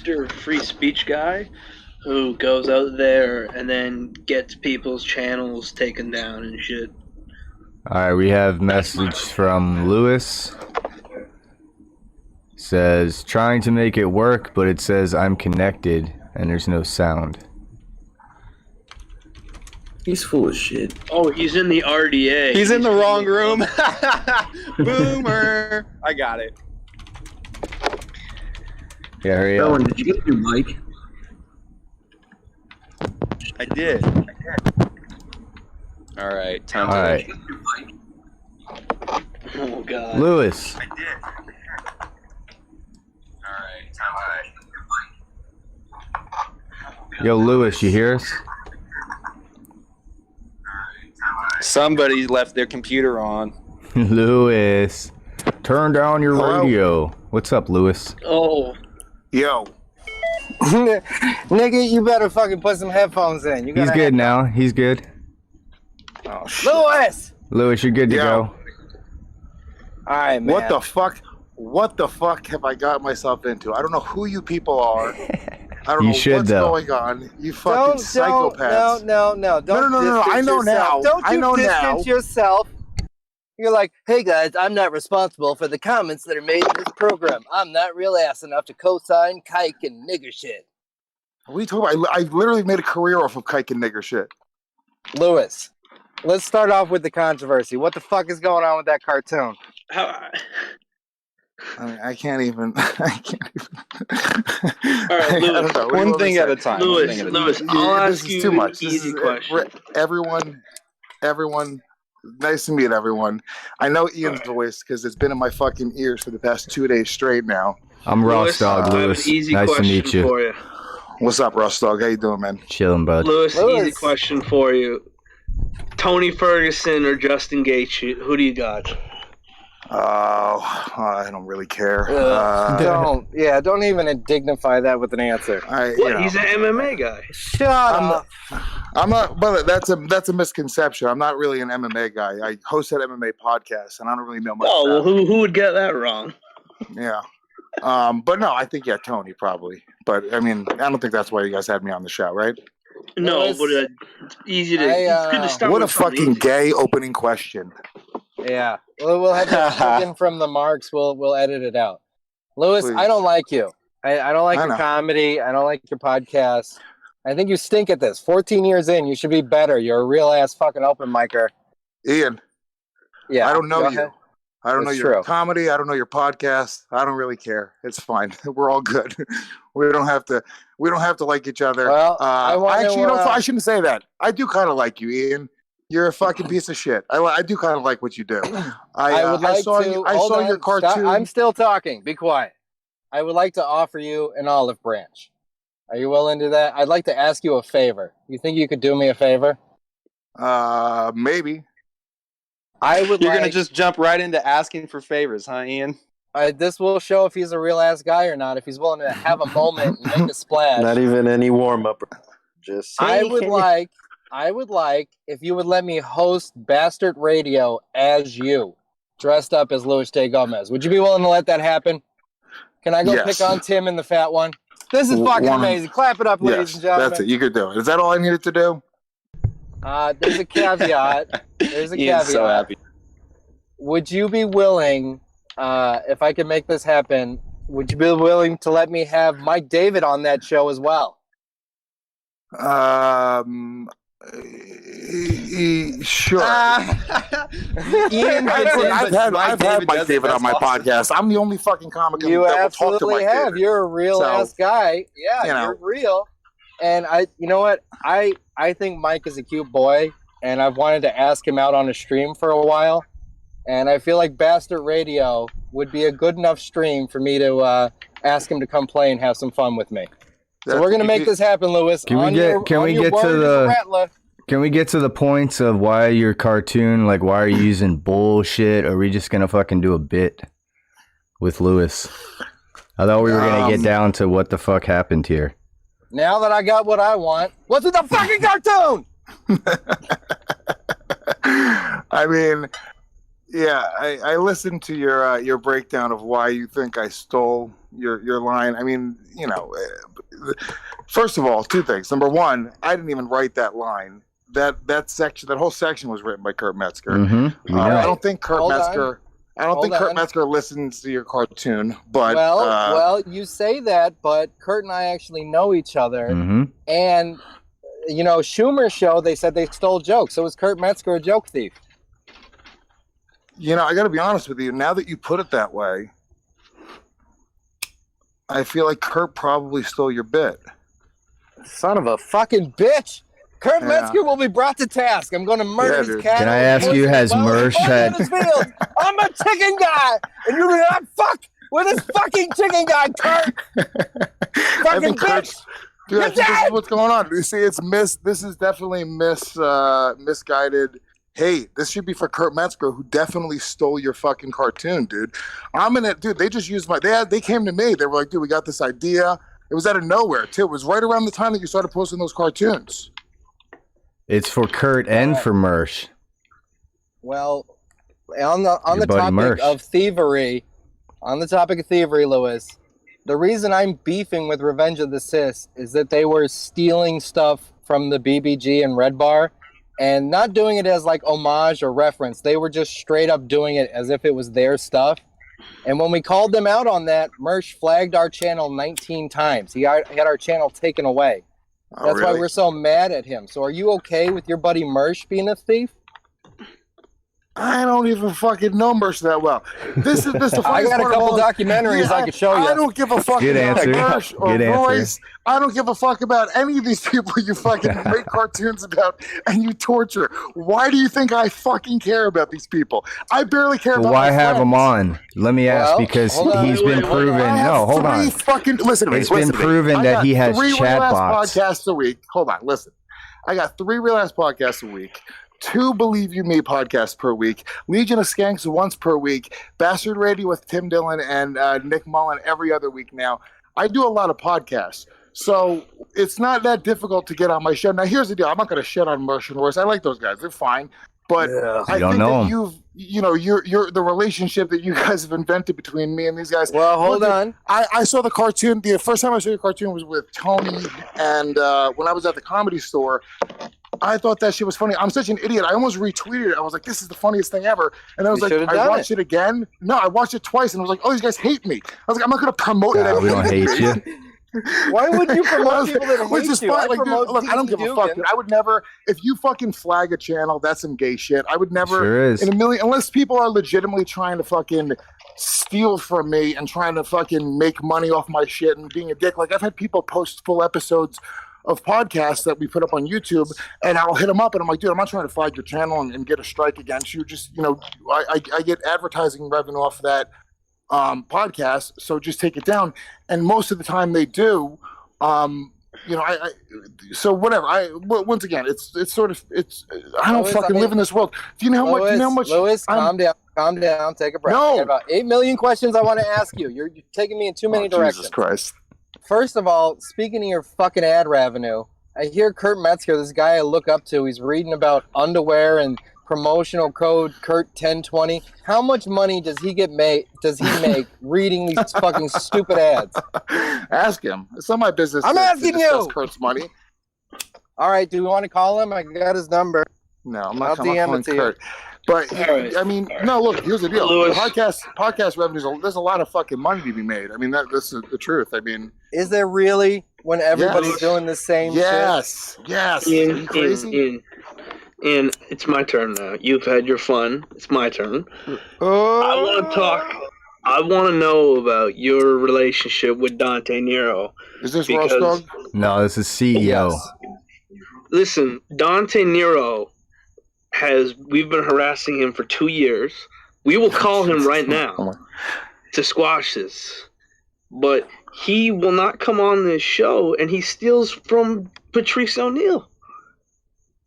Mr. Free Speech guy who goes out there and then gets people's channels taken down and shit. Alright, we have message from Lewis. Says, trying to make it work, but it says I'm connected and there's no sound. He's full of shit. Oh, he's in the RDA. He's in the wrong room. Boomer. I got it. Yeah, hurry up. Owen, did you get your mic? I did. All right. Time to. All right. Oh, God. Lewis. I did. All right. Time to. Yo, Lewis, you hear us? Somebody left their computer on. Lewis. Turn down your Hello? radio. What's up, Lewis? Oh. Yo. Nigga, you better fucking put some headphones in. You He's good now. He's good. Oh, shit. Lewis! Lewis, you're good to Yo. go. Alright, man. What the fuck? What the fuck have I got myself into? I don't know who you people are. I don't You know should, what's though. going on. You fucking psychopaths. No. Don't No. I distance know yourself. now. Don't I you know distance now. yourself. You're like, hey guys, I'm not responsible for the comments that are made in this program. I'm not real ass enough to co-sign kike and nigger shit. What are you talking about? I literally made a career off of kike and nigger shit. Lewis, let's start off with the controversy. What the fuck is going on with that cartoon? I mean, I can't even. I can't even. All right, I Lewis. don't know. What do you One want me thing to at say? a time. Lewis, I'll This ask is you too much. an This easy is question. everyone. Nice to meet everyone. I know Ian's voice because it's been in my fucking ears for the past 2 days straight now. I'm Lewis, RossDawg, I have Lewis. an easy Nice to question meet you. for you. What's up, RossDawg? How you doing, man? Chilling, bud. Lewis, Lewis. easy question for you. Tony Ferguson or Justin Gaethje? Who do you got? I don't really care. Don't even dignify that with an answer. What? He's an MMA guy. Shut up. I'm not, but that's a misconception. I'm not really an MMA guy. I host that MMA podcast, and I don't really know much. Oh, well, about it. who would get that wrong? Yeah. But no, I think Tony probably. But I mean, I don't think that's why you guys had me on the show, right? No, Lewis, but it's easy to. It's good to start What a with something fucking easy. gay opening question. Yeah. We'll have to taken from the marks. We'll edit it out. Lewis, Please. I don't like you. I don't like I your know. comedy. I don't like your podcast. I think you stink at this. 14 years in, you should be better. You're a real ass fucking open micer. Ian, Yeah. I don't know go you. ahead. I don't It's know your true. comedy. I don't know your podcast. I don't really care. It's fine. We're all good. We don't have to. We don't have to like each other. Well, I wanna, actually, I shouldn't say that. I do kind of like you, Ian. You're a fucking piece of shit. I do kind of like what you do. I would like I saw to. you, I hold saw on, your cartoon. stop. I'm still talking. Be quiet. I would like to offer you an olive branch. Are you willing to do that? I'd like to ask you a favor. You think you could do me a favor? Maybe. I would You're like. gonna just jump right into asking for favors, huh, Ian? This will show if he's a real ass guy or not. If he's willing to have a moment and make a splash. Not even any warm up. Just I would like if you would let me host Bastard Radio as you, dressed up as Luis J. Gomez. Would you be willing to let that happen? Can I go Yes. pick on Tim and the fat one? This is fucking amazing. Clap it up, ladies Yes, and gentlemen. that's it. You could do it. Is that all I needed to do? There's a caveat. There's a Ian's caveat. so happy. Would you be willing, if I could make this happen, would you be willing to let me have Mike David on that show as well? Sure. Ian I've had Mike David on my podcast. I'm the only fucking comic You that will talk to absolutely Mike have. David. You're a real ass guy. Yeah, you know. you're real. And you know what? I think Mike is a cute boy, and I've wanted to ask him out on a stream for a while. And I feel like Bastard Radio would be a good enough stream for me to ask him to come play and have some fun with me. So we're gonna make this happen, Lewis. Can we get to the points of why your cartoon, like why are you using bullshit? Or are we just gonna fucking do a bit with Lewis? I thought we were gonna get down to what the fuck happened here. Now that I got what I want, what's with the fucking cartoon? I mean, yeah, I listened to your breakdown of why you think I stole your line. I mean, you know, first of all, two things. Number one, I didn't even write that line. That whole section was written by Kurt Metzger. Mm-hmm. I don't think Kurt Hold Metzger. I don't think Kurt Metzger listens to your cartoon, but well, you say that, but Kurt and I actually know each other, and you know, Schumer's show, they said they stole jokes. So is Kurt Metzger a joke thief? You know, I got to be honest with you. Now that you put it that way, I feel like Kurt probably stole your bit. Son of a fucking bitch! Kurt Metzger will be brought to task. I'm going to murder his cat. Can I ask you, has Mersh had... I'm a chicken guy, and you do not fuck with this fucking chicken guy, Kurt. Fucking bitch. Dude, I think this is what's going on. You see, this is definitely misguided. Hey, this should be for Kurt Metzger, who definitely stole your fucking cartoon, dude. They just used they came to me. They were like, dude, we got this idea. It was out of nowhere, too. It was right around the time that you started posting those cartoons. It's for Kurt and for Mersh. Well, on the topic of thievery, Lewis, the reason I'm beefing with Revenge of the Sis is that they were stealing stuff from the BBG and Redbar and not doing it as like homage or reference. They were just straight up doing it as if it was their stuff. And when we called them out on that, Mersh flagged our channel 19 times. He had our channel taken away. That's why we're so mad at him. So are you okay with your buddy Mersh being a thief? I don't even fucking know Mersh that well. This is the I got a couple documentaries I could show you. I don't give a fuck about Mersh or Royce. I don't give a fuck about any of these people you fucking make cartoons about and you torture. Why do you think I fucking care about these people? I barely care about why my have friends. him on? Let me ask, because he's been proven. No, hold on. It's been proven that he has chat bots. Podcasts a week. Hold on, listen. I got 3 real ass podcasts a week. 2 Believe You Me podcasts per week, Legion of Skanks once per week, Bastard Radio with Tim Dillon and Nick Mullen every other week now. I do a lot of podcasts, so it's not that difficult to get on my show. Now, here's the deal. I'm not going to shit on Mersh and Royce. I like those guys. They're fine. But I think that you're the relationship that you guys have invented between me and these guys. Well, hold on. I saw the cartoon. The first time I saw your cartoon was with Tony, and when I was at the Comedy Store, I thought that shit was funny. I'm such an idiot. I almost retweeted it. I was like, this is the funniest thing ever. And I was like, I watched it again. No, I watched it twice, and I was like, oh, these guys hate me. I was like, I'm not going to promote it. We don't hate you. Why would you promote people that hate you? Fine. Like, dude, look, I don't give a fuck. Dude. I would never, if you fucking flag a channel, that's some gay shit. I would never, in a million, unless people are legitimately trying to fucking steal from me and trying to fucking make money off my shit and being a dick. Like, I've had people post full episodes of podcasts that we put up on YouTube, and I'll hit them up, and I'm like, dude, I'm not trying to flag your channel and get a strike against you. Just, you know, I get advertising revenue off of that podcast, so just take it down. And most of the time they do. You know, so whatever. Once again, it's sort of I don't fucking live in this world. Do you know how much? Do you know how much? Lewis, calm down, take a breath. No. I got about 8 million questions I want to ask you. You're taking me in too many directions. Jesus Christ. First of all, speaking of your fucking ad revenue, I hear Kurt Metzger, this guy I look up to, he's reading about underwear and promotional code Kurt 1020. How much money does he make reading these fucking stupid ads? Ask him. It's not my business. I'm asking you. Kurt's money. All right, do we want to call him? I got his number. No, I'm not calling Kurt. But I mean, no. Look, here's the deal. Podcast revenues. There's a lot of fucking money to be made. I mean, that's the truth. I mean, is there really when everybody's doing the same? Yes. Ian, Ian, it's my turn now. You've had your fun. It's my turn. I want to talk. I want to know about your relationship with Dante Nero. Is this RossDawg? No, this is CEO. Yes. Listen, Dante Nero we've been harassing him for 2 years. We will call him right now to squash this. But he will not come on this show, and he steals from Patrice O'Neal.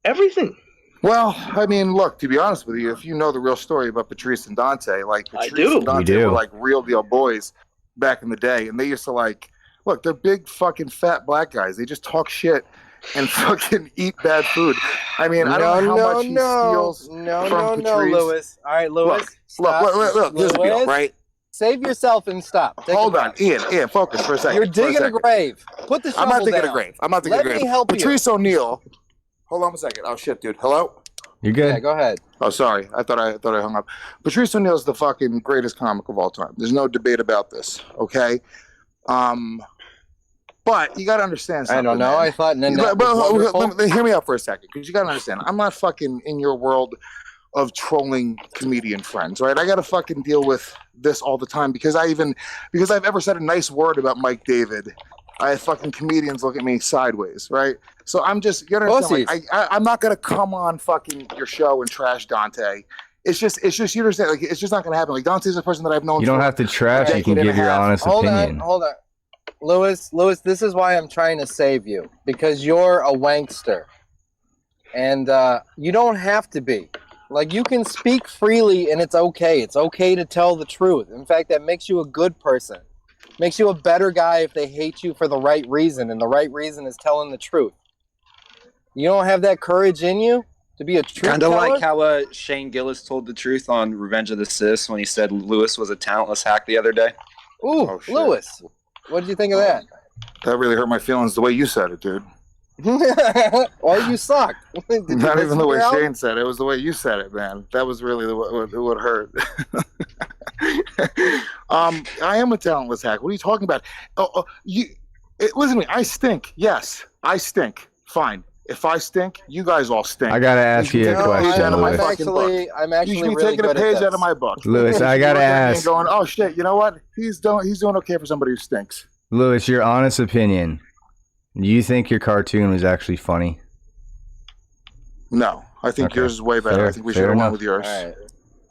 Everything. Well, I mean, look, to be honest with you, if you know the real story about Patrice and Dante, like Patrice and Dante were like real deal boys back in the day, and they used to look, they're big fucking fat black guys. They just talk shit and fucking eat bad food. I mean, I don't know how much he steals from Patrice. Lewis. All right, Lewis. Look, here's the deal, right? Save yourself and stop. Hold on, Ian, focus for a second. You're digging a grave. Put the shovel down. I'm not digging a grave. I'm not digging a grave. Let me help you. Patrice O'Neal. Hold on a second. Oh shit, dude. Hello? You good? Yeah, go ahead. Oh, sorry. I thought I hung up. Patrice O'Neal is the fucking greatest comic of all time. There's no debate about this. Okay. But you got to understand something. I don't know. Man. I thought but hear me out for a second, because you got to understand. I'm not fucking in your world of trolling comedian friends, right? I got to fucking deal with this all the time because I've ever said a nice word about Mike David. I have fucking comedians look at me sideways, right? So I'm just, you know, I'm not gonna come on fucking your show and trash Dante. It's just you understand, like it's just not gonna happen. Like Dante's a person that I've known. You don't have to trash. You can give your honest opinion. Hold on, Lewis. This is why I'm trying to save you, because you're a wankster, and you don't have to be. Like, you can speak freely, and it's okay. It's okay to tell the truth. In fact, that makes you a good person. Makes you a better guy if they hate you for the right reason, and the right reason is telling the truth. You don't have that courage in you to be a truth Kind teller? of like how Shane Gillis told the truth on Revenge of the Sis when he said Lewis was a talentless hack the other day. Ooh, Lewis. What did you think of that? That really hurt my feelings the way you said it, dude. Well, you suck. Not even the way Shane said it. It was the way you said it, man. That was really what hurt. I am a talentless hack. What are you talking about? Listen to me. I stink. Yes, I stink. Fine. If I stink, you guys all stink. I gotta ask you a question, Lewis. I'm actually you should be really taking a page out of my book. Lewis, I gotta ask. Going, oh shit, you know what? He's doing okay for somebody who stinks. Lewis, your honest opinion. Do you think your cartoon was actually funny? No, I think yours is way better. I think we should have went with yours. All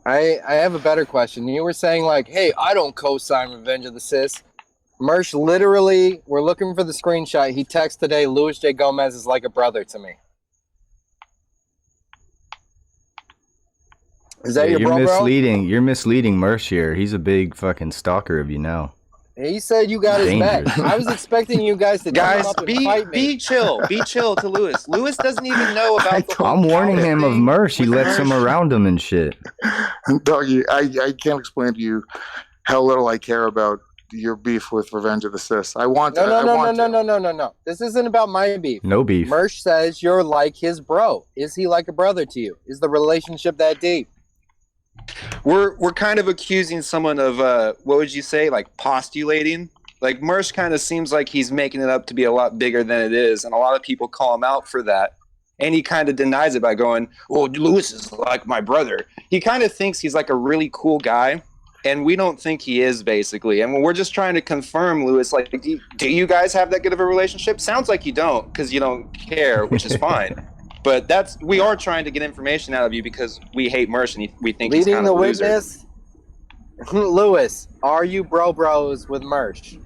right. I have a better question. You were saying like, hey, I don't co-sign Revenge of the Sis. Mersh, literally, we're looking for the screenshot. He texted today, Louis J. Gomez is like a brother to me. Is that your bro? You're misleading Mersh here. He's a big fucking stalker of you now. He said you got his back. I was expecting you guys to come up and fight me. Be chill to Lewis. Lewis doesn't even know about the I'm warning him of Mersh. He lets him around him and shit. Doggy, I can't explain to you how little I care about your beef with Revenge of the Sis. No. This isn't about my beef. No beef. Mersh says you're like his bro. Is he like a brother to you? Is the relationship that deep? We're kind of accusing someone of what would you say, like postulating? Like Mersh kind of seems like he's making it up to be a lot bigger than it is, and a lot of people call him out for that. And he kind of denies it by going, "Well, Lewis is like my brother." He kind of thinks he's like a really cool guy, and we don't think he is, basically. And we're just trying to confirm, Lewis, like, do you guys have that good of a relationship? Sounds like you don't, because you don't care, which is fine. But we are trying to get information out of you because we hate Mersh and we think he's kind of a loser. Leading the witness, Lewis, are you bros with Mersh?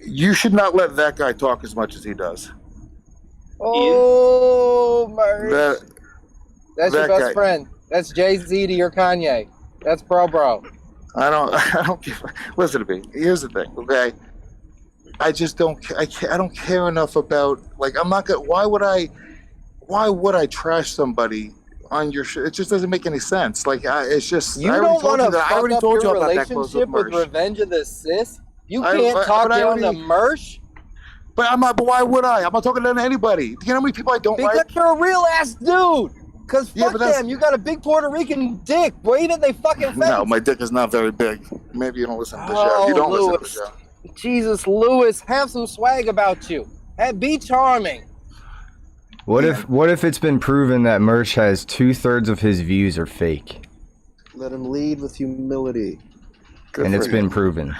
You should not let that guy talk as much as he does. Oh, Mersh. That's your best friend. That's Jay-Z to your Kanye. That's bro. I don't give. Listen to me. Here's the thing, okay? I just don't care enough about, like, I'm not gonna, why would I trash somebody on your show? It just doesn't make any sense. Like, it's just, you don't want to fuck up your relationship with Revenge of the Sis? You can't talk down to Mersh? But why would I? I'm not talking down to anybody. Do you know how many people I don't like? Because you're a real ass dude. Because fuck them, you got a big Puerto Rican dick. Why didn't they fucking fence? No, my dick is not very big. Maybe you don't listen to the show. You don't listen to the show. Jesus, Lewis, have some swag about you. Be charming. What if it's been proven that Mersh has 2/3 of his views are fake? Let him lead with humility. And it's been proven.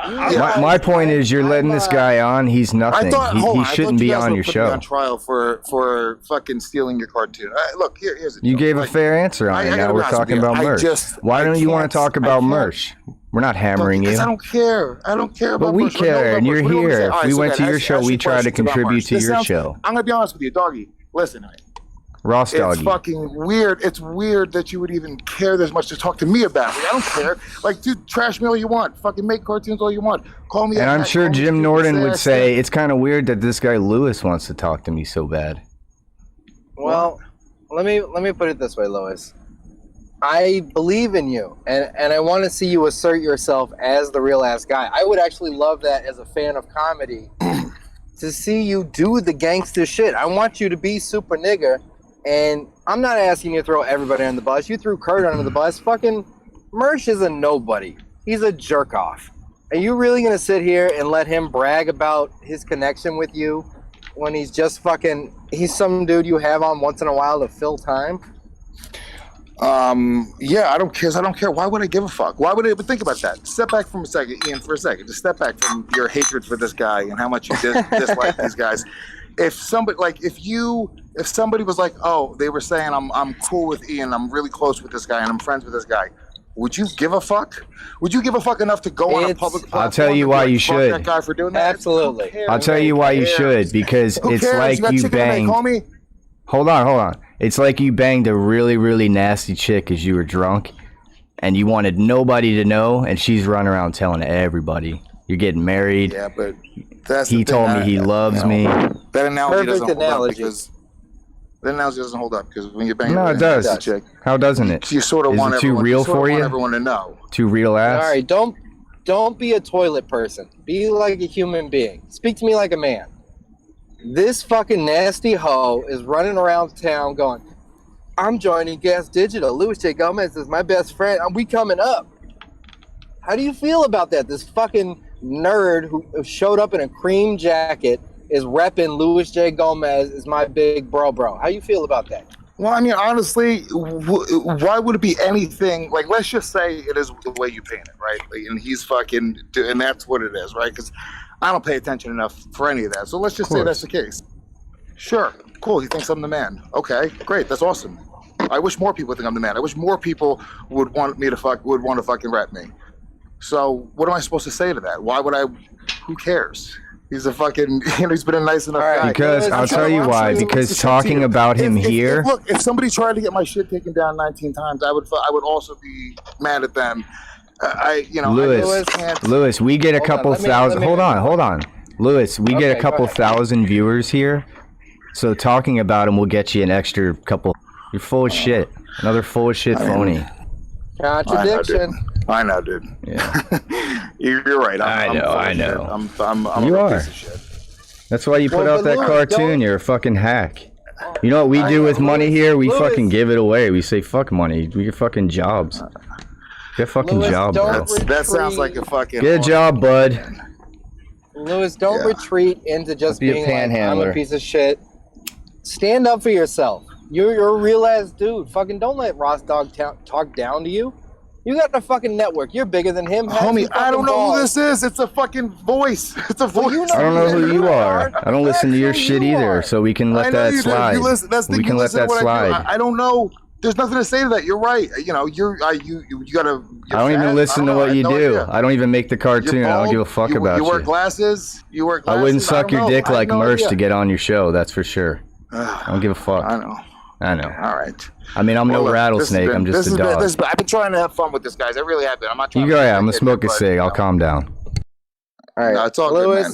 My point is, you're letting this guy on. He's nothing. He shouldn't be on your show. On trial for fucking stealing your cartoon. Look, here's the deal. You gave a fair answer on it. Now we're talking about Mersh. Why don't you want to talk about Mersh? We're not hammering you. I don't care. I don't care about But we care, and you're here. If we went to your show, we try to contribute to your show. I'm going to be honest with you, doggy. Listen to me. RossDawg. It's fucking weird. It's weird that you would even care this much to talk to me about it. I don't care. Like, dude, trash me all you want. Fucking make cartoons all you want. Call me. And I'm sure Jim Norton would say it's kind of weird that this guy Lewis wants to talk to me so bad. Well, let me put it this way, Lois. I believe in you, and I want to see you assert yourself as the real ass guy. I would actually love that as a fan of comedy to see you do the gangster shit. I want you to be super nigger, and I'm not asking you to throw everybody on the bus. You threw Kurt under the bus. Fucking Mersh is a nobody. He's a jerk off. Are you really gonna sit here and let him brag about his connection with you when he's just fucking? He's some dude you have on once in a while to fill time. Yeah, I don't care. Why would I give a fuck? Why would I even think about that? Step back from a second, Ian, for a second. Just step back from your hatred for this guy and how much you dislike these guys. If somebody was like, oh, they were saying I'm cool with Ian, I'm really close with this guy, and I'm friends with this guy, would you give a fuck? Would you give a fuck enough to go on a public platform? I'll tell you why you should. That guy for doing that? Absolutely. I'll tell you why you should, because it's like you banged. Hold on. It's like you banged a really, really nasty chick because you were drunk, and you wanted nobody to know, and she's running around telling everybody you're getting married. Yeah, but that's he told me he loves me. That analogy doesn't hold up because that analogy doesn't hold up because when you bang it does. Chick, how doesn't it? You sort of want too real for you? Everyone to know. Too real ass. All right, don't be a toilet person. Be like a human being. Speak to me like a man. This fucking nasty hoe is running around town going, I'm joining Gas Digital. Louis J. Gomez is my best friend. We coming up. How do you feel about that? This fucking nerd who showed up in a cream jacket is repping Louis J. Gomez is my big bro. How do you feel about that? Well, I mean, honestly, why would it be anything? Like, let's just say it is the way you paint it, right? Like, and he's fucking, and that's what it is, right? Because I don't pay attention enough for any of that. So let's just say that's the case. Sure, cool. He thinks I'm the man. Okay, great. That's awesome. I wish more people think I'm the man. I wish more people would want to fucking rep me. So what am I supposed to say to that? Why would I? Who cares? He's a fucking, he's been a nice enough guy. Because I'll tell you why. Because talking about him here. Look, if somebody tried to get my shit taken down 19 times, I would also be mad at them. Lewis, we get a couple thousand. Hold on. Lewis, we get a couple thousand viewers here. So talking about him will get you an extra couple. You're full of shit. Another full of shit phony. Contradiction. I know, dude. Yeah. You're right. I know. I'm you a are. piece of shit. That's why you put out that cartoon. You're a fucking hack. You know what we do with money here? We fucking give it away. We say fuck money. We get fucking jobs. Get a fucking job, bro. That sounds like a fucking. Get a job, bud. Lewis, don't retreat into just being like, I'm a piece of shit. Stand up for yourself. You're a real ass dude. Fucking don't let RossDawg talk down to you. You got a fucking network. You're bigger than him. Homie, I don't know who this is. It's a fucking voice. It's a voice. Well, I don't know who you are. I don't listen to your shit either, so we can let that slide. We can let that slide. I don't know. There's nothing to say to that. You're right. You know, you gotta. I don't even listen to what you do. I don't even make the cartoon. I don't give a fuck about you. You wear glasses. I wouldn't suck your dick like Mersh to get on your show. That's for sure. I don't give a fuck. I know. All right. I mean, I'm no rattlesnake. I'm just a dog. I've been trying to have fun with this, guys. I really have been. I'm not trying. You go ahead. I'm gonna smoke a cig. I'll calm down. All right. No, it's all good, man.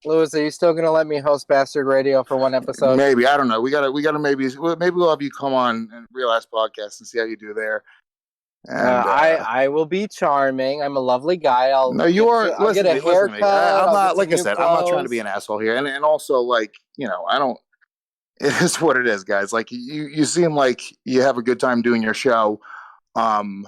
Lewis, are you still gonna let me host Bastard Radio for one episode? Maybe. I don't know. We gotta maybe we'll have you come on and Real Ass Podcast and see how you do there. And, I will be charming. I'm a lovely guy. I'll get a haircut. I'm not, like I said, I'm not trying to be an asshole here, and also, like, you know, I don't. It is what it is, guys. Like, you seem like you have a good time doing your show. You're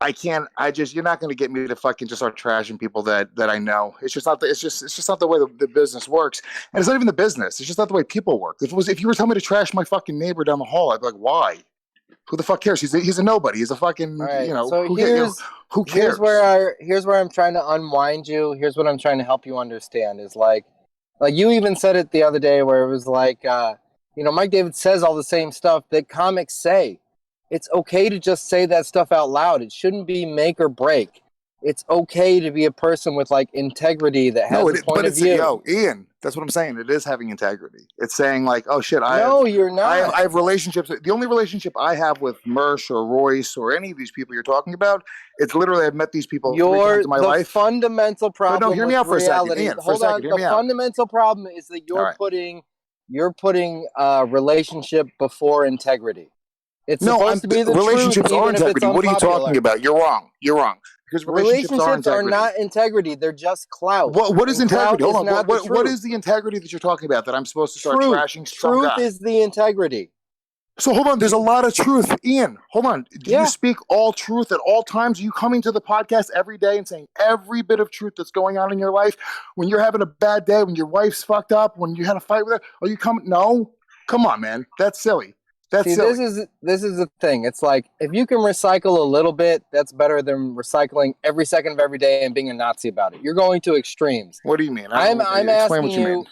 not going to get me to fucking just start trashing people that I know. It's just not the way the business works. And it's not even the business. It's just not the way people work. If you were telling me to trash my fucking neighbor down the hall, I'd be like, why? Who the fuck cares? He's a nobody. He's a fucking, you know, so who cares? Here's where I'm trying to unwind you. Here's what I'm trying to help you understand is like you even said it the other day where it was like, you know, Mike David says all the same stuff that comics say. It's okay to just say that stuff out loud. It shouldn't be make or break. It's okay to be a person with like integrity that has a point of view. Ian, that's what I'm saying. It is having integrity. It's saying like, oh shit, you're not. I have relationships. The only relationship I have with Mersh or Royce or any of these people you're talking about, it's literally I've met these people 3 times in my life. The fundamental problem. No, hear me out for a second, Ian. Hold on. The fundamental problem is that you're putting relationship before integrity. It's supposed to be the relationships truth, are integrity. What are you talking about? You're wrong. Because relationships are not integrity. They're just clout. What is integrity? Hold on. What is the integrity that you're talking about that I'm supposed to start trashing some guy? Truth is the integrity. So hold on, there's a lot of truth. Ian, hold on. Do you speak all truth at all times? Are you coming to the podcast every day and saying every bit of truth that's going on in your life? When you're having a bad day, when your wife's fucked up, when you had a fight with her, are you coming? No? Come on, man. That's silly. That's silly. This is the thing. It's like, if you can recycle a little bit, that's better than recycling every second of every day and being a Nazi about it. You're going to extremes. What do you mean? I'm asking you,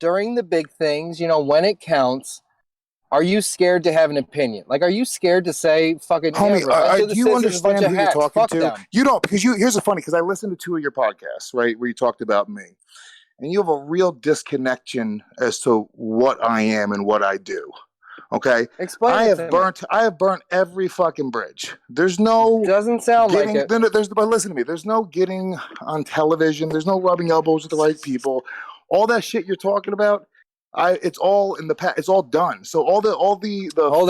during the big things, when it counts, are you scared to have an opinion? Like, are you scared to say fucking? Homie, do you understand who you're talking to? Them. You don't, because here's the funny, because I listened to 2 of your podcasts, right, where you talked about me, and you have a real disconnection as to what I am and what I do. Okay, explain. I have burnt every fucking bridge. There's no. Doesn't sound like it. But listen to me. There's no getting on television. There's no rubbing elbows with the right people. All that shit you're talking about. It's all in the past. It's all done. So all the hold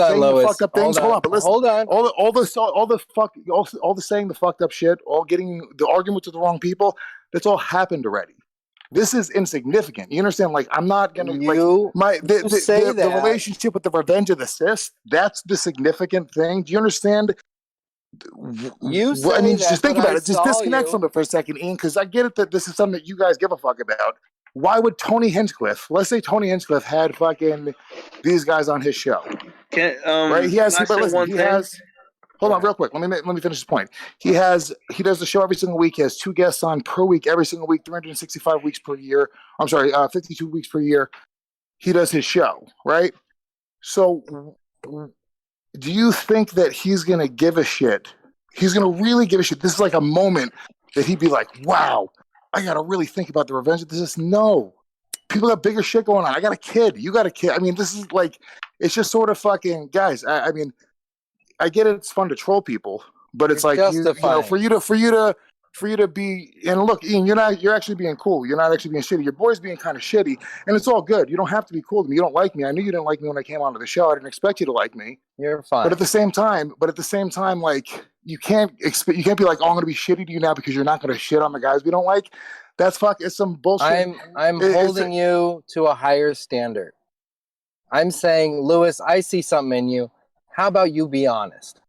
on, Lois. The fucked up things. Hold on, but listen. Hold on. All the saying the fucked up shit. All getting the arguments with the wrong people. That's all happened already. This is insignificant. You understand? Like, I'm not gonna the relationship with the revenge of the cis. That's the significant thing. Do you understand? Just think about it. Just disconnect from it for a second, Ian, because I get it that this is something that you guys give a fuck about. Why would Tony Hinchcliffe? Let's say Tony Hinchcliffe had fucking these guys on his show, right? He has. Hold on, real quick. Let me finish this point. He does the show every single week. He has 2 guests on per week, every single week, 365 weeks per year. 52 weeks per year. He does his show, right? So, do you think that he's gonna give a shit? He's gonna really give a shit. This is like a moment that he'd be like, "Wow, I gotta really think about the revenge of this." No, people got bigger shit going on. I got a kid. You got a kid. I mean, this is like, it's just sort of fucking guys. I mean, I get it. It's fun to troll people, but it's like for you to be, and look, Ian, you're actually being cool. You're not actually being shitty. Your boy's being kind of shitty, and it's all good. You don't have to be cool to me. You don't like me. I knew you didn't like me when I came onto the show. I didn't expect you to like me. You're fine. But at the same time, like, you can't be like, "Oh, I'm going to be shitty to you now because you're not going to shit on the guys we don't like." That's it's some bullshit. I'm holding you to a higher standard. I'm saying, Lewis, I see something in you. How about you be honest?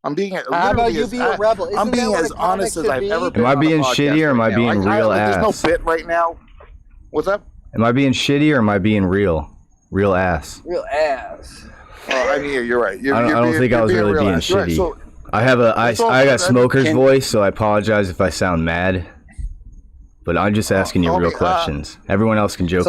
I'm being. How about you be a rebel? I'm being as honest as I've ever been. Am I being shitty or am I being real ass? There's no bit right now. What's up? Am I being shitty or am I being real? Real ass. Real ass. I mean, you're right. I don't think I was really being shitty. Right, so, I got smoker's voice, so I apologize if I sound mad. But I'm just asking you real questions. Everyone else can joke.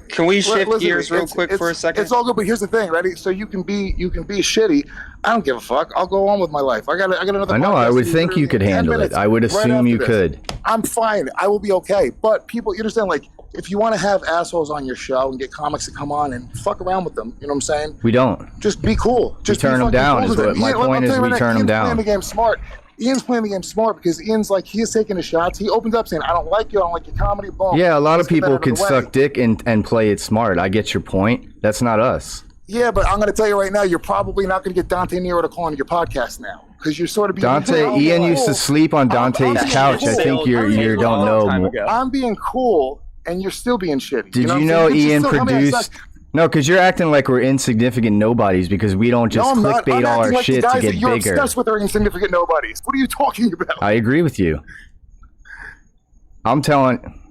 Can we shift gears real quick for a second? It's all good, but here's the thing, ready? So you can be shitty. I don't give a fuck. I'll go on with my life. I got another. I know. I would think you could handle it. I would assume you could. I'm fine. I will be okay. But people, you understand? Like, if you want to have assholes on your show and get comics to come on and fuck around with them, you know what I'm saying? We don't. Just be cool. Just turn them down. Is what my point is. We turn them down. Playing the game smart. Ian's playing the game smart because Ian's like, he is taking his shots. He opens up saying, "I don't like you. I don't like your comedy." Boom. Yeah, a lot of people can suck dick and play it smart. I get your point. That's not us. Yeah, but I'm going to tell you right now, you're probably not going to get Dante Nero to call on your podcast now because you're sort of being Ian used to sleep on Dante's couch. I think you don't know. I'm being cool, and you're still being shitty. Did you know Ian produced? No, because you're acting like we're insignificant nobodies because we don't just clickbait all our shit to get you're bigger. You're obsessed with our insignificant nobodies. What are you talking about? I agree with you. I'm telling...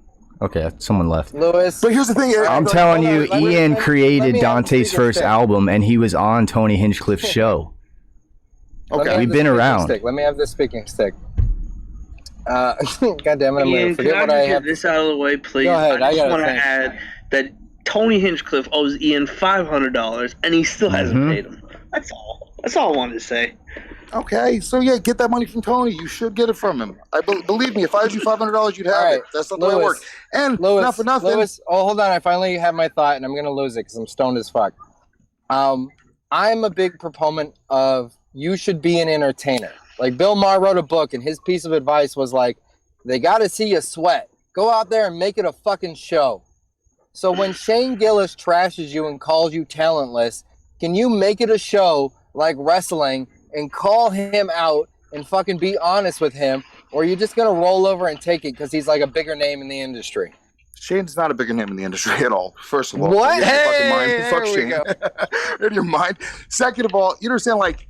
Okay, someone left. Lewis. But here's the thing. I'm telling you, Ian created Dante's first album, and he was on Tony Hinchcliffe's show. Okay. We've been around. Let me have this speaking stick. God damn it, I'm going to forget what I have. Get this out of the way, please. Go ahead. I just want to add that Tony Hinchcliffe owes Ian $500, and he still hasn't paid him. That's all. That's all I wanted to say. Okay, so yeah, get that money from Tony. You should get it from him. Believe me, if I owed you $500, you'd have it. That's not the way it works. And not for nothing. Lewis, hold on. I finally have my thought, and I'm going to lose it because I'm stoned as fuck. I'm a big proponent of you should be an entertainer. Like, Bill Maher wrote a book, and his piece of advice was like, they got to see you sweat. Go out there and make it a fucking show. So when Shane Gillis trashes you and calls you talentless, Can you make it a show like wrestling and call him out and fucking be honest with him? Or are you just going to roll over and take it because he's like a bigger name in the industry? Shane's not a bigger name in the industry at all. First of all, what? Hey, fuck Shane. In your mind. Second of all, you understand, like,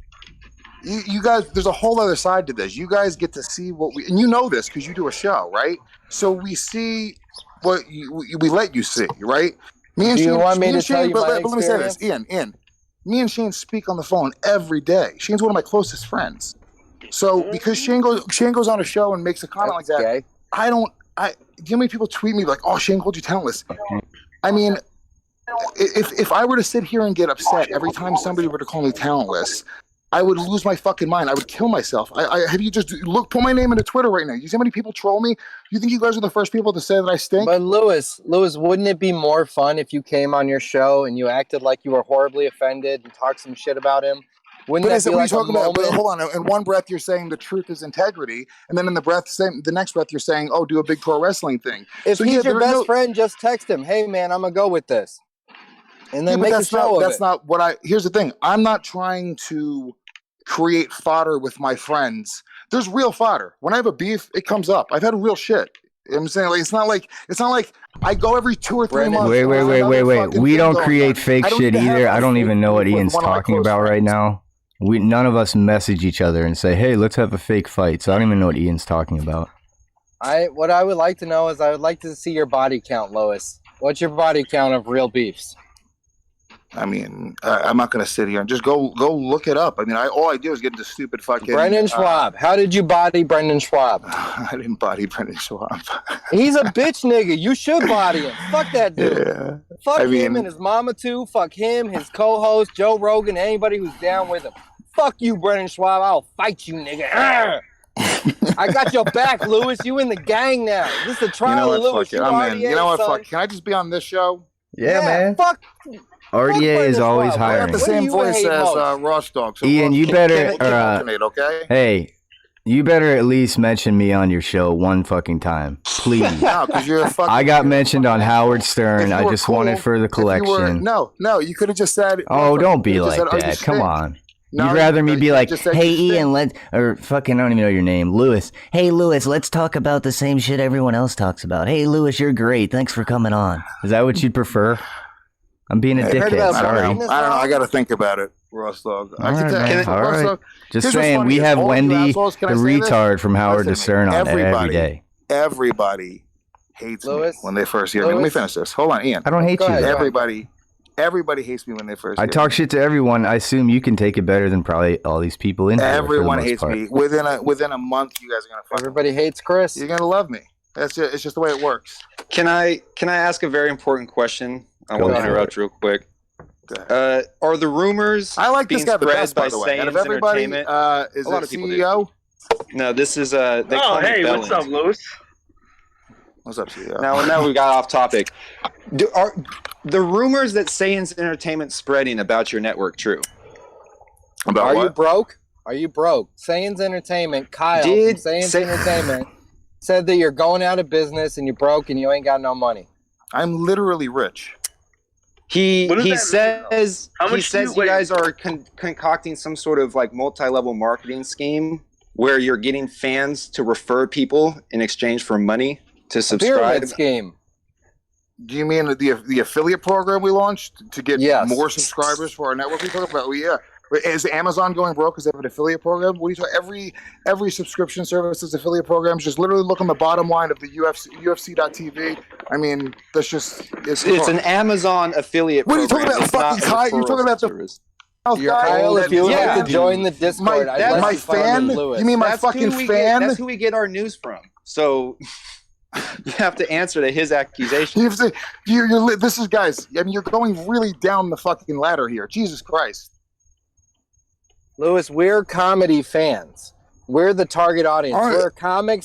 you guys, there's a whole other side to this. You guys get to see what we, and you know this because you do a show, right? So we see what we let you see, right? Me and do Shane, you want me to Shane, tell you but my let me say this, Ian. Me and Shane speak on the phone every day. Shane's one of my closest friends. So because Shane goes on a show and makes a comment like that, okay. do you know how many people tweet me like, "Oh, Shane called you talentless"? I mean, if I were to sit here and get upset every time somebody were to call me talentless, I would lose my fucking mind. I would kill myself. Have you just put my name into Twitter right now? You see how many people troll me? You think you guys are the first people to say that I stink? But Lewis, wouldn't it be more fun if you came on your show and you acted like you were horribly offended and talked some shit about him? Wouldn't that be like a moment? Hold on. In one breath, you're saying the truth is integrity, and then in the next breath, you're saying, "Oh, do a big pro wrestling thing." If he's your best friend, just text him, "Hey, man, I'm gonna go with this," and then make a show of it. That's not what I. Here's the thing. I'm not trying to create fodder with my friends. There's real fodder. When I have a beef, it comes up. I've had real shit. You know what I'm saying, like, it's not like I go every 2 or 3 months. Wait. We don't create fake shit either. I don't even know what Ian's talking about right now. None of us message each other and say, "Hey, let's have a fake fight." So I don't even know what Ian's talking about. What I would like to know is I would like to see your body count, Lois. What's your body count of real beefs? I mean, I'm not going to sit here and just go look it up. I mean, all I do is get into stupid fucking... Brendan Schwab. How did you body Brendan Schwab? I didn't body Brendan Schwab. He's a bitch nigga. You should body him. Fuck that dude. Yeah. Fuck him and his mama too. Fuck him, his co-host, Joe Rogan, anybody who's down with him. Fuck you, Brendan Schwab. I'll fight you, nigga. I got your back, Lewis. You in the gang now. This is a trial of Lewis. I'm in. You know what? Fuck. Can I just be on this show? Yeah, man. Fuck. RDA is always hiring. I got the same voice as RossDawg. So Ian, you better. Okay. Hey, you better at least mention me on your show one fucking time, please. No, because you're a fucking. I got mentioned on Howard Stern. I just want it for the collection. No, you could have just said. Oh, don't be like that. Come on. You'd rather me be like, "Hey, Ian, or fucking, I don't even know your name, Lewis. Hey, Lewis, let's talk about the same shit everyone else talks about. Hey, Lewis, you're great. Thanks for coming on." Is that what you'd prefer? I'm being a dickhead. Sorry. I don't know. I got to think about it, RossDawg. All right. Just saying, we have Wendy, the retard from Howard Stern, on every day. Everybody hates me when they first hear me. Let me finish this. Hold on, Ian. I don't hate you. Everybody hates me when they first hear me. I talk shit to everyone. I assume you can take it better than probably all these people in here. Everyone hates me. Within a month, you guys are going to fuck. Everybody hates Chris. You're going to love me. That's it. It's just the way it works. Can I ask a very important question? I want to interrupt real quick. Are the rumors I like being this guy the best, by the way. Skanks Out of everybody, Entertainment? is it CEO? No, this is they call me Belland. What's up, Lewis? What's up, CEO? Now we got off topic. Are the rumors that Skanks Entertainment spreading about your network true? About what? You broke? Are you broke? Skanks Entertainment, Kyle from Skanks Entertainment said that you're going out of business and you're broke and you ain't got no money. I'm literally rich. He says you guys are concocting some sort of like multi-level marketing scheme where you're getting fans to refer people in exchange for money to subscribe. Pyramid scheme. Do you mean the affiliate program we launched to get more subscribers for our network? We talk about is Amazon going broke because they have an affiliate program? What are you talking? Every subscription service is affiliate programs. Just literally look on the bottom line of the UFC.tv. I mean, that's just it's an Amazon affiliate. What are you talking about? Fucking Kyle? You're talking about service. Kyle, if you would like to join the Discord, my fan. You mean my fucking fan? That's who we get our news from. So you have to answer to his accusations. This is guys. I mean, you're going really down the fucking ladder here. Jesus Christ. Lewis, we're comedy fans. We're the target audience. Right. We're a comic.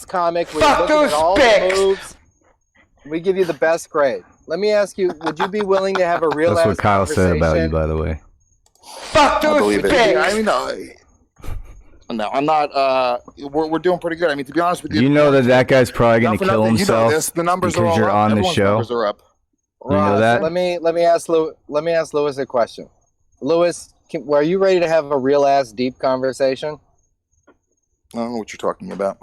We're looking at all the moves. We give you the best grade. Let me ask you, would you be willing to have a real That's what Kyle said about you, by the way. Fuck those pigs! I mean, no, I'm not. We're doing pretty good. I mean, to be honest with you. You know that guy's probably going to kill himself. You know this. The numbers because you're on the show. Numbers are up. You know that? Let me ask Lewis a question. Lewis, are you ready to have a real ass deep conversation? I don't know what you're talking about.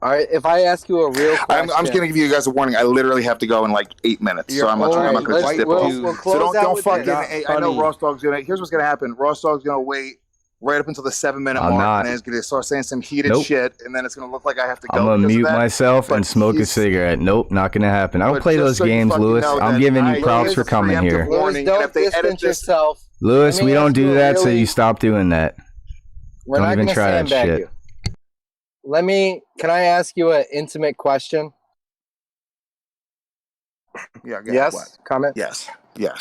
All right, if I ask you a real question, I'm just gonna give you guys a warning. I literally have to go in like 8 minutes, so I'm not gonna just dip off. So don't fucking. I know RossDawg's gonna. Here's what's gonna happen. RossDawg's gonna wait right up until the 7-minute mark, and then he's gonna start saying some heated shit, and then it's gonna look like I have to go. I'm gonna mute myself and smoke a cigarette. Nope, not gonna happen. I don't play those games, Lewis. I'm giving you props for coming here. Lewis, don't distance yourself. Lewis, we don't do that, so you stop doing that. Don't even try that shit. Can I ask you an intimate question? Yeah. Yes. Comment. Yes.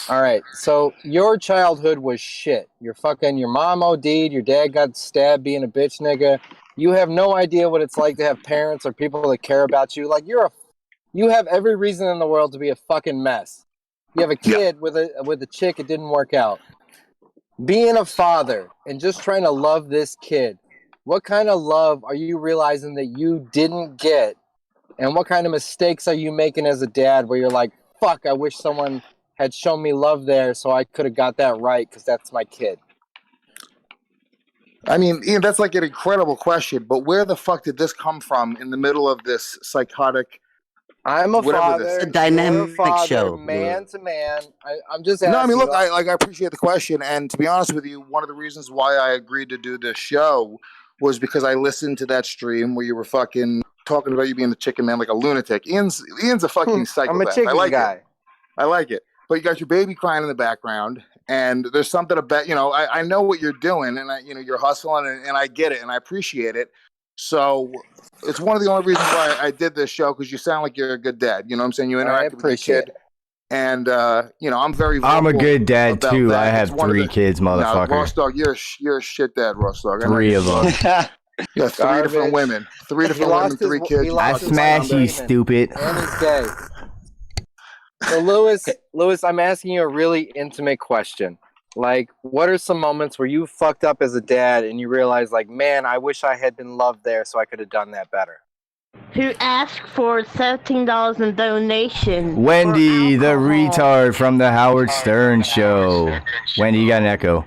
All right. So your childhood was shit. Your mom OD'd. Your dad got stabbed being a bitch nigga. You have no idea what it's like to have parents or people that care about you. Like you have every reason in the world to be a fucking mess. You have a kid with a chick. It didn't work out. Being a father and just trying to love this kid. What kind of love are you realizing that you didn't get? And what kind of mistakes are you making as a dad where you're like, fuck, I wish someone had shown me love there so I could have got that right because that's my kid? I mean, Ian, that's like an incredible question, but where the fuck did this come from in the middle of this psychotic... I'm a father. It's a dynamic show. Man to man. I'm just asking. No, I mean, look, I appreciate the question, and to be honest with you, one of the reasons why I agreed to do this show was because I listened to that stream where you were fucking talking about you being the chicken man like a lunatic. Ian's a fucking psychopath. I'm a chicken guy. I like it. But you got your baby crying in the background, and there's something about, I know what you're doing, and you're hustling, and I get it, and I appreciate it. So it's one of the only reasons why I did this show, because you sound like you're a good dad. You know what I'm saying? You interact with the kid. And, I'm very vocal. I'm a good dad, too. I have 3 kids, motherfucker. No, RossDawg, you're a shit dad, RossDawg. 3 of them. Yeah, 3 different women. 3 different women, 3 kids. I smash you, stupid. And he's gay. So, Lewis, I'm asking you a really intimate question. Like, what are some moments where you fucked up as a dad and you realize, like, man, I wish I had been loved there so I could have done that better? Who asked for $17 in donation? Wendy, the retard from the Howard Stern show. Wendy, you got an echo.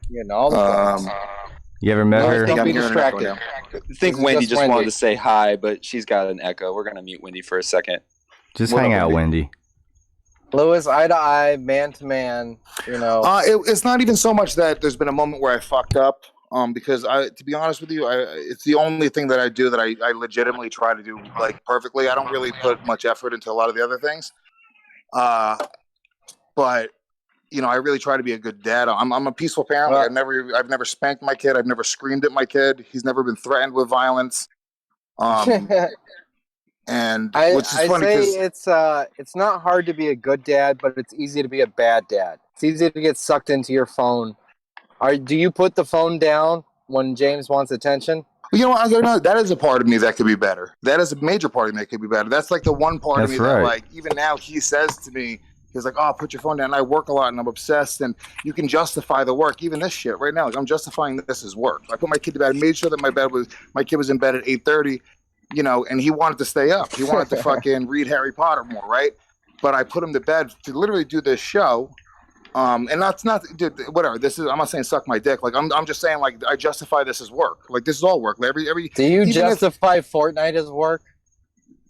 You know, you ever met her? Don't be distracted. I think Wendy just wanted to say hi, but she's got an echo. We're going to mute Wendy for a second. Just hang out, Wendy. Lewis, eye to eye, man to man, It's not even so much that there's been a moment where I fucked up, because to be honest with you, it's the only thing that I do that I legitimately try to do like perfectly. I don't really put much effort into a lot of the other things. But I really try to be a good dad. I'm a peaceful parent. Like, I've never spanked my kid. I've never screamed at my kid. He's never been threatened with violence. And which is funny because it's not hard to be a good dad, but it's easy to be a bad dad. It's easy to get sucked into your phone. Do you put the phone down when James wants attention? That is a part of me that could be better. That is a major part of me that could be better. That's like the one part of me that, like, even now he says to me, he's like, "Oh, put your phone down." And I work a lot and I'm obsessed, and you can justify the work. Even this shit right now, like, I'm justifying this as work. I put my kid to bed, made sure that my kid was in bed at 8:30. And he wanted to stay up. He wanted to fucking read Harry Potter more, right? But I put him to bed to literally do this show. And that's not, dude, whatever. I'm not saying suck my dick. Like, I'm just saying, like, I justify this as work. Like, this is all work. Like, do you justify Fortnite as work?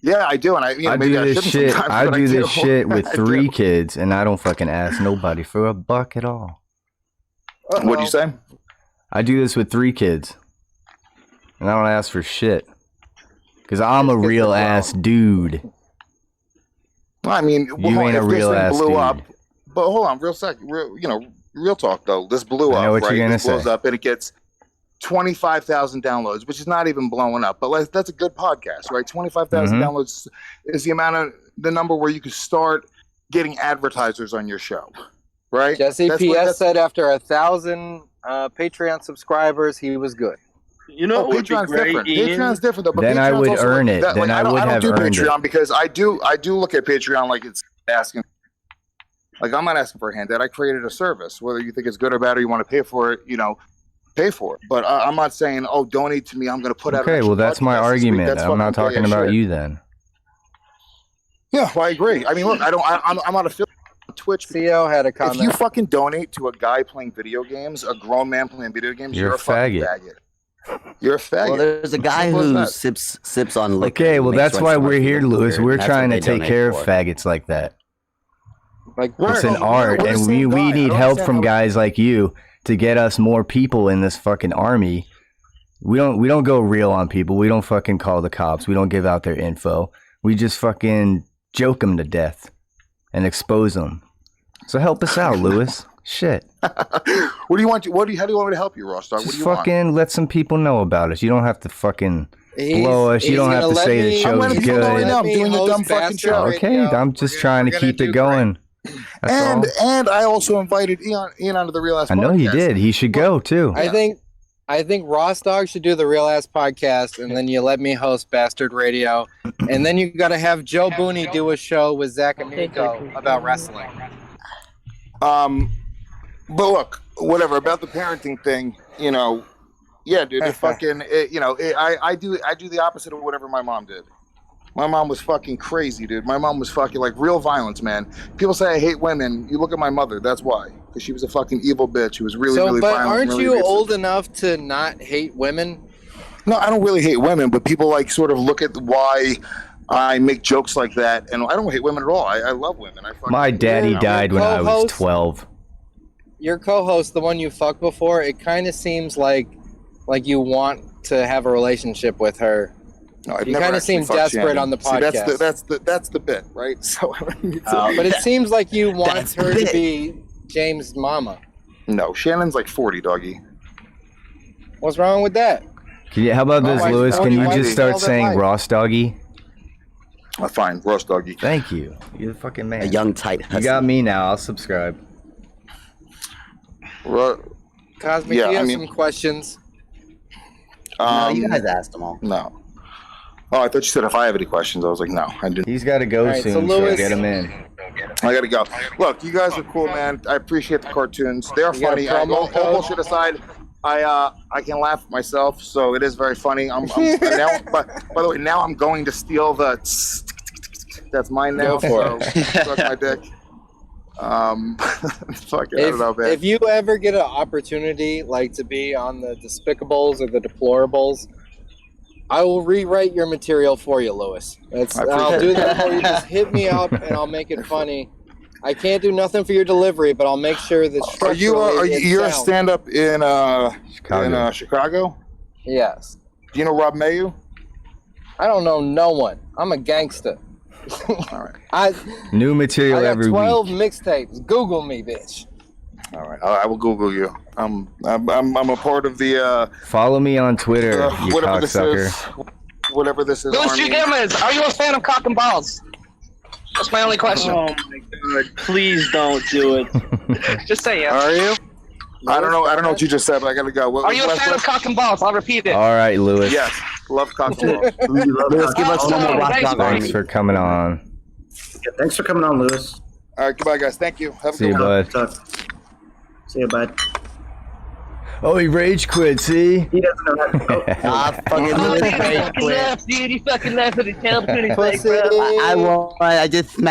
Yeah, I do. And I do this shit. I do this shit with 3 kids, and I don't fucking ask nobody for a buck at all. What'd you say? I do this with 3 kids, and I don't ask for shit. Because I'm a real ass dude. Well, I mean, you ain't a real ass dude. Up, but hold on, real talk though. This blew up, right? This blows up and it gets 25,000 downloads, which is not even blowing up. But that's a good podcast, right? 25,000 downloads is the number where you can start getting advertisers on your show, right? Jesse PS said after 1,000 Patreon subscribers, he was good. Patreon's different. Patreon's different though. But then Patreon's I would earn it. Then I would have earned it. I don't do Patreon because I do look at Patreon like it's asking. Like, I'm not asking for a handout. I created a service. Whether you think it's good or bad or you want to pay for it, pay for it. But I'm not saying, oh, donate to me. I'm going to put out. Okay, well, that's my argument. I'm not talking about you then. Yeah, well, I agree. I mean, look, I'm not affiliated Twitch. CEO had a comment. If you fucking donate to a guy playing video games, a grown man playing video games, you're a fucking faggot. You're a faggot. Well, there's a guy who sips on liquor. Okay, well, that's why we're here, Lewis. We're trying to take care of faggots like that. Like, it's an art, and we need help from guys like you to get us more people in this fucking army. We don't go real on people. We don't fucking call the cops. We don't give out their info. We just fucking joke them to death and expose them. So help us out, Lewis. Shit. What do you want? How do you want me to help you, RossDawg? Just fucking let some people know about us. You don't have to fucking blow us. You don't have to say the show's good. I'm doing a dumb fucking show. Okay, I'm just trying to keep it going. And I also invited Ian onto the Real Ass podcast. I know he did. He should go too. I think RossDawg should do the Real Ass podcast, and then you let me host Bastard Radio, and then you got to have Joe Booney do a show with Zach and Nico about wrestling. But look, whatever about the parenting thing, yeah, dude, I do the opposite of whatever my mom did. My mom was fucking crazy, dude. My mom was fucking like real violence, man. People say I hate women. You look at my mother. That's why, because she was a fucking evil bitch. She was really violent. But aren't you old enough to not hate women? No, I don't really hate women, but people like sort of look at why I make jokes like that, and I don't hate women at all. I love women. My daddy died when I was 12. Your co-host, the one you fucked before, it kind of seems like you want to have a relationship with her. No, you kind of seem desperate on the podcast. See, that's the bit, right? So, but it seems like you want her to be James' mama. No, Shannon's like 40, doggy. What's wrong with that? How about this, Lewis? Can you just start saying RossDawgy? Fine, RossDawgy. Thank you. You're the fucking man. A young tight husband. You got me now. I'll subscribe. Cosmic, do you have some questions? No, you guys asked them all. No. Oh, I thought you said if I have any questions. I was like, no, I didn't. He's got to go soon, so get him in. I got to go. Look, you guys are cool, man. I appreciate the cartoons. They're funny. All bullshit aside, I can laugh at myself, so it is very funny. Now, by the way, now I'm going to steal the. That's mine now. So suck my dick. Fuck it, I don't know, man. If you ever get an opportunity, like to be on the Despicables or the Deplorables, I will rewrite your material for you, Lewis. I'll do that for you. Just hit me up, and I'll make it funny. I can't do nothing for your delivery, but I'll make sure that you're a stand-up in Chicago? Yes. Do you know Rob Mayu? I don't know no one. I'm a gangster. All right. New material every week. 12 mixtapes. Google me, bitch. All right. I will Google you. I'm a part of the. Follow me on Twitter, you cocksucker. Whatever this is. Louis G. Gimmons, are you a fan of cock and balls? That's my only question. Oh my god! Please don't do it. Just say yes. Are you? I don't know what you just said, but I gotta go. Are you a fan of cock and balls? I'll repeat it. All right, Lewis. Yes, love cock and balls. Lewis, give us one more RossDawg. Thanks for coming on. Yeah, thanks for coming on, Lewis. All right, goodbye, guys. Thank you. Have a See you, bud. See you, bud. Oh, he rage quit. See? He doesn't know how to. Fucking Lewis rage quit. Dude, you fucking left with the tail between his legs, I just smacked.